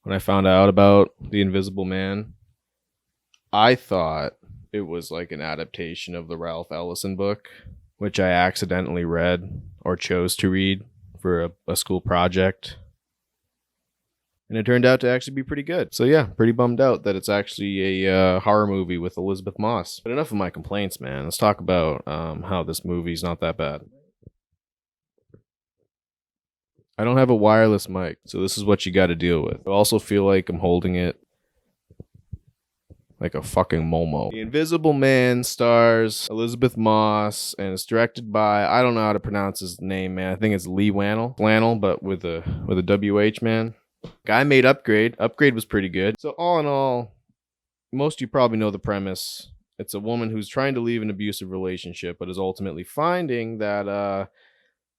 when I found out about The Invisible Man, I thought it was like an adaptation of the Ralph Ellison book, which I accidentally read or chose to read for a school project. And it turned out to actually be pretty good. So yeah, pretty bummed out that it's actually a horror movie with Elizabeth Moss. But enough of my complaints, man. Let's talk about how this movie's not that bad. I don't have a wireless mic, so this is what you got to deal with. I also feel like I'm holding it like a fucking Momo. The Invisible Man stars Elizabeth Moss and it's directed by, I don't know how to pronounce his name, man. I think it's Leigh Whannell, but with a WH, man. Guy made Upgrade. Upgrade was pretty good. So all in all, most of you probably know the premise. It's a woman who's trying to leave an abusive relationship, but is ultimately finding that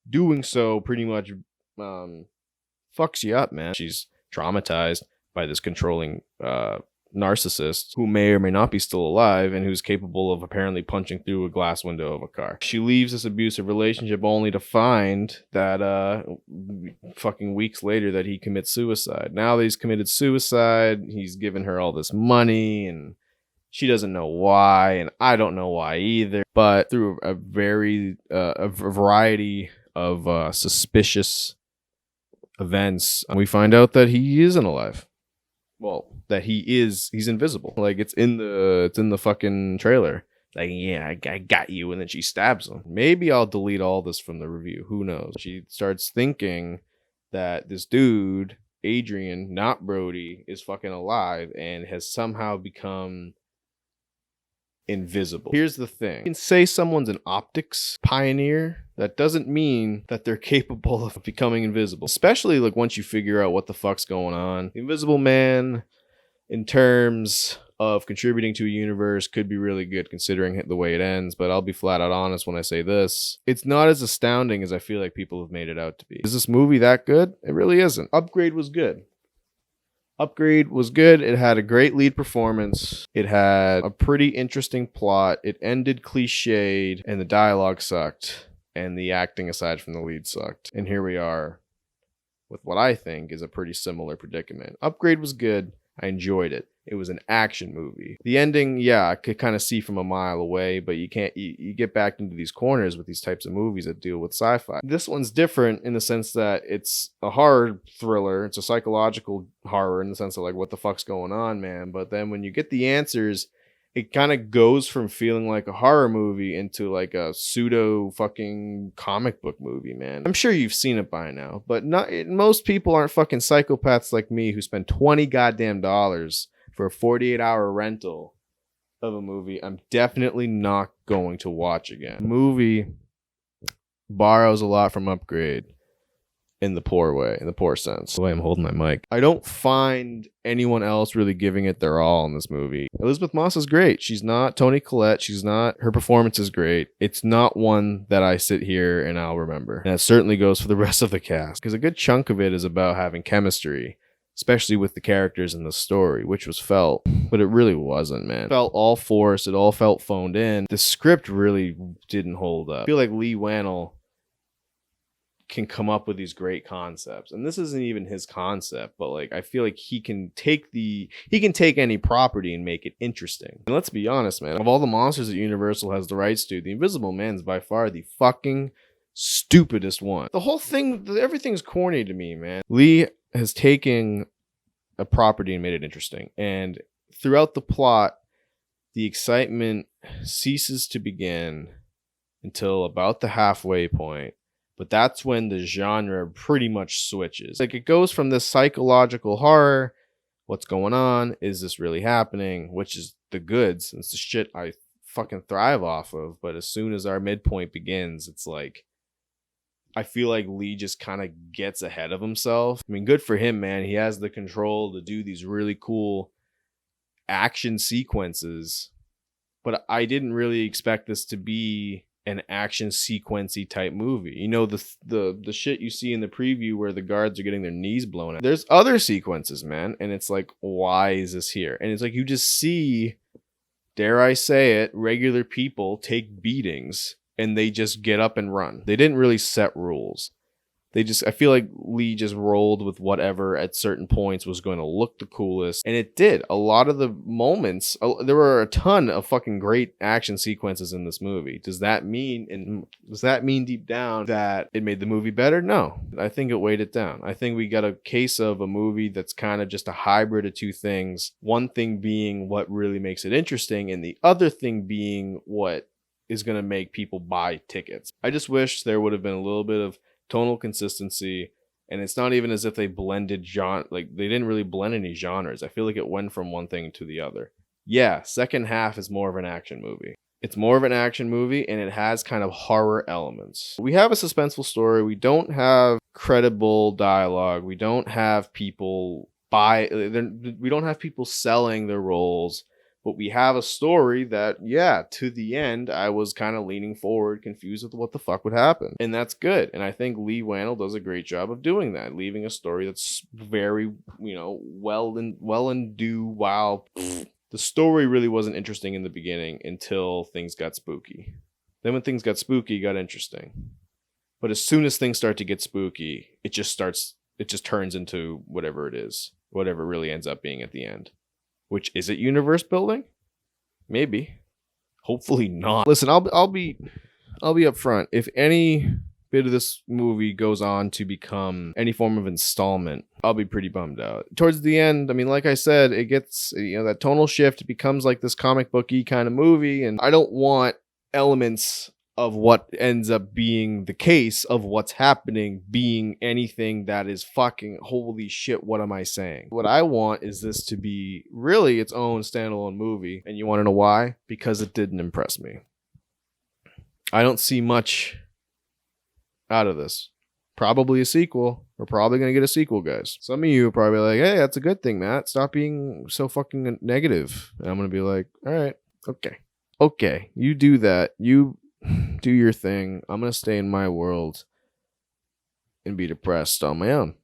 doing so pretty much fucks you up, man. She's traumatized by this controlling narcissist who may or may not be still alive and who's capable of apparently punching through a glass window of a car. She leaves this abusive relationship only to find that fucking weeks later that he commits suicide. Now that he's committed suicide, he's given her all this money and she doesn't know why, and I don't know why either. But through a variety of suspicious events, we find out that he isn't alive. Well, that he's invisible. Like it's in the fucking trailer. Like, yeah, I got you, and then she stabs him. Maybe I'll delete all this from the review. Who knows? She starts thinking that this dude, Adrian, not Brody, is fucking alive and has somehow become invisible. Here's the thing. You can say someone's an optics pioneer. That doesn't mean that they're capable of becoming invisible. Especially like once you figure out what the fuck's going on. The Invisible Man, in terms of contributing to a universe, could be really good considering the way it ends, but I'll be flat out honest when I say this. It's not as astounding as I feel like people have made it out to be. Is this movie that good? It really isn't. Upgrade was good. It had a great lead performance. It had a pretty interesting plot. It ended cliched, and the dialogue sucked, and the acting aside from the lead sucked. And here we are with what I think is a pretty similar predicament. Upgrade was good. I enjoyed it. It was an action movie. The ending, yeah, I could kind of see from a mile away, but you get back into these corners with these types of movies that deal with sci-fi. This one's different in the sense that it's a horror thriller. It's a psychological horror in the sense of like, what the fuck's going on, man? But then when you get the answers, it kind of goes from feeling like a horror movie into like a pseudo fucking comic book movie, man. I'm sure you've seen it by now, but most people aren't fucking psychopaths like me who spend $20 goddamn for a 48-hour rental of a movie I'm definitely not going to watch again. The movie borrows a lot from Upgrade in the poor sense. The way I'm holding my mic. I don't find anyone else really giving it their all in this movie. Elizabeth Moss is great. She's not Toni Collette. Her performance is great. It's not one that I sit here and I'll remember. And that certainly goes for the rest of the cast. Because a good chunk of it is about having chemistry, especially with the characters in the story, which was felt, but it really wasn't, man. It felt all forced. It all felt phoned in. The script really didn't hold up. I feel like Leigh Whannell can come up with these great concepts, and this isn't even his concept, but like I feel like he can take any property and make it interesting. And let's be honest, man, of all the monsters that Universal has the rights to, the Invisible Man's by far the fucking stupidest one. The whole thing, everything's corny to me, man. Leigh has taken a property and made it interesting, and throughout the plot, the excitement ceases to begin until about the halfway point. But that's when the genre pretty much switches. Like it goes from this psychological horror, what's going on? Is this really happening? Which is the goods. It's the shit I fucking thrive off of. But as soon as our midpoint begins, it's like, I feel like Leigh just kind of gets ahead of himself. I mean, good for him, man. He has the control to do these really cool action sequences. But I didn't really expect this to be an action sequency type movie. You know, the shit you see in the preview where the guards are getting their knees blown out. There's other sequences, man, and it's like, why is this here? And it's like you just see, dare I say it, regular people take beatings and they just get up and run. They didn't really set rules. I feel like Leigh just rolled with whatever at certain points was going to look the coolest. And it did. A lot of the moments, there were a ton of fucking great action sequences in this movie. Does that mean deep down that it made the movie better? No. I think it weighed it down. I think we got a case of a movie that's kind of just a hybrid of two things. One thing being what really makes it interesting, and the other thing being what is going to make people buy tickets. I just wish there would have been a little bit of tonal consistency, and it's not even as if they blended they didn't really blend any genres. I feel like it went from one thing to the other. Yeah, second half is more of an action movie. It's more of an action movie, and it has kind of horror elements. We have a suspenseful story. We don't have credible dialogue. We don't have people we don't have people selling their roles. But we have a story that, yeah, to the end, I was kind of leaning forward, confused with what the fuck would happen. And that's good. And I think Leigh Whannell does a great job of doing that, leaving a story that's very, well and due while the story really wasn't interesting in the beginning until things got spooky. Then when things got spooky, it got interesting. But as soon as things start to get spooky, it just turns into whatever it is, whatever it really ends up being at the end. Which, is it universe building? Maybe. Hopefully not. Listen, I'll be upfront. If any bit of this movie goes on to become any form of installment, I'll be pretty bummed out. Towards the end, I mean, like I said, it gets, that tonal shift. It becomes like this comic booky kind of movie, and I don't want elements of what ends up being the case of what's happening being anything that is fucking holy shit, what am I saying? What I want is this to be really its own standalone movie. And you want to know why? Because it didn't impress me. I don't see much out of this. Probably a sequel. We're probably going to get a sequel, guys. Some of you are probably like, hey, that's a good thing, Matt. Stop being so fucking negative. And I'm going to be like, all right, okay, you do that. You do your thing. I'm going to stay in my world and be depressed on my own.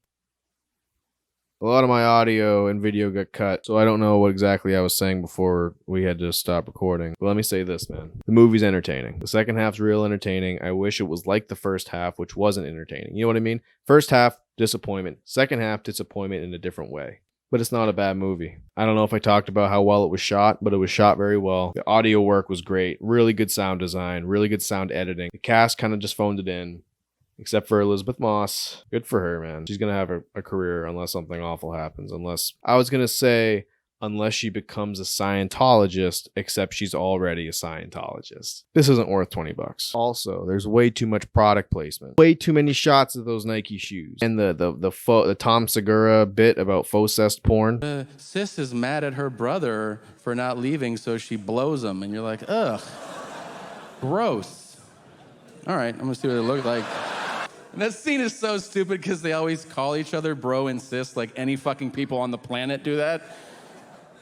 A lot of my audio and video got cut, so I don't know what exactly I was saying before we had to stop recording. But let me say this, man. The movie's entertaining. The second half's real entertaining. I wish it was like the first half, which wasn't entertaining. You know what I mean? First half, disappointment. Second half, disappointment in a different way. But it's not a bad movie. I don't know if I talked about how well it was shot, but it was shot very well. The audio work was great. Really good sound design. Really good sound editing. The cast kind of just phoned it in. Except for Elizabeth Moss. Good for her, man. She's going to have a career unless something awful happens. Unless she becomes a Scientologist, except she's already a Scientologist. This isn't worth $20. Also, there's way too much product placement. Way too many shots of those Nike shoes. And the Tom Segura bit about faux-cest porn. Sis is mad at her brother for not leaving, so she blows him. And you're like, ugh, gross. All right, I'm going to see what it looks like. And that scene is so stupid because they always call each other bro and sis, like any fucking people on the planet do that.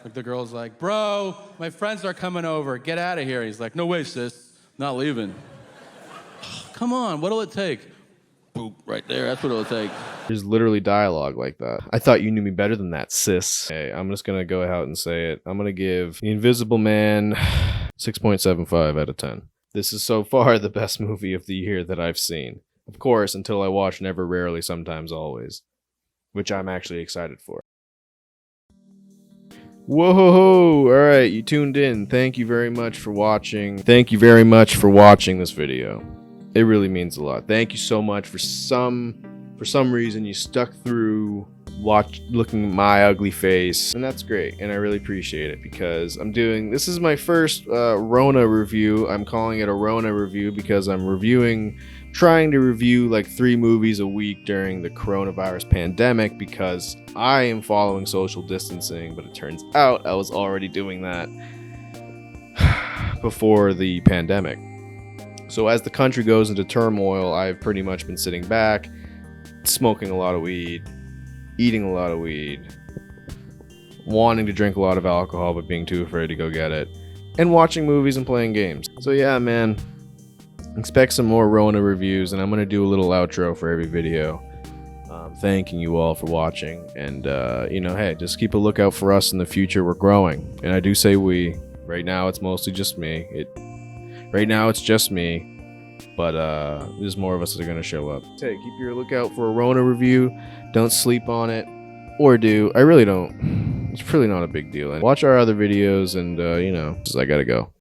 Like the girl's like, bro, my friends are coming over. Get out of here. He's like, no way, sis. Not leaving. Come on, what'll it take? Boop, right there. That's what it'll take. There's literally dialogue like that. I thought you knew me better than that, sis. Hey, I'm just going to go out and say it. I'm going to give The Invisible Man 6.75 out of 10. This is so far the best movie of the year that I've seen. Of course, until I watch Never, Rarely, Sometimes, Always, which I'm actually excited for. Whoa, all right, you tuned in. Thank you very much for watching. Thank you very much for watching this video. It really means a lot. Thank you so much. For some reason you stuck through looking at my ugly face, and that's great, and I really appreciate it, because this is my first Rona review. I'm calling it a Rona review because I'm trying to review like 3 movies a week during the coronavirus pandemic, because I am following social distancing, but it turns out I was already doing that before the pandemic. So as the country goes into turmoil, I've pretty much been sitting back, smoking a lot of weed, eating a lot of weed, wanting to drink a lot of alcohol but being too afraid to go get it, and watching movies and playing games. So yeah, man, expect some more Rona reviews, and I'm going to do a little outro for every video, thanking you all for watching, and hey, just keep a lookout for us in the future. We're growing, and I do say we. Right now it's mostly just me. Right now it's just me, but there's more of us that are gonna show up. Hey, keep your lookout for a Rona review. Don't sleep on it, or do. I really don't. It's really not a big deal. And watch our other videos, and you know, 'cause I gotta go.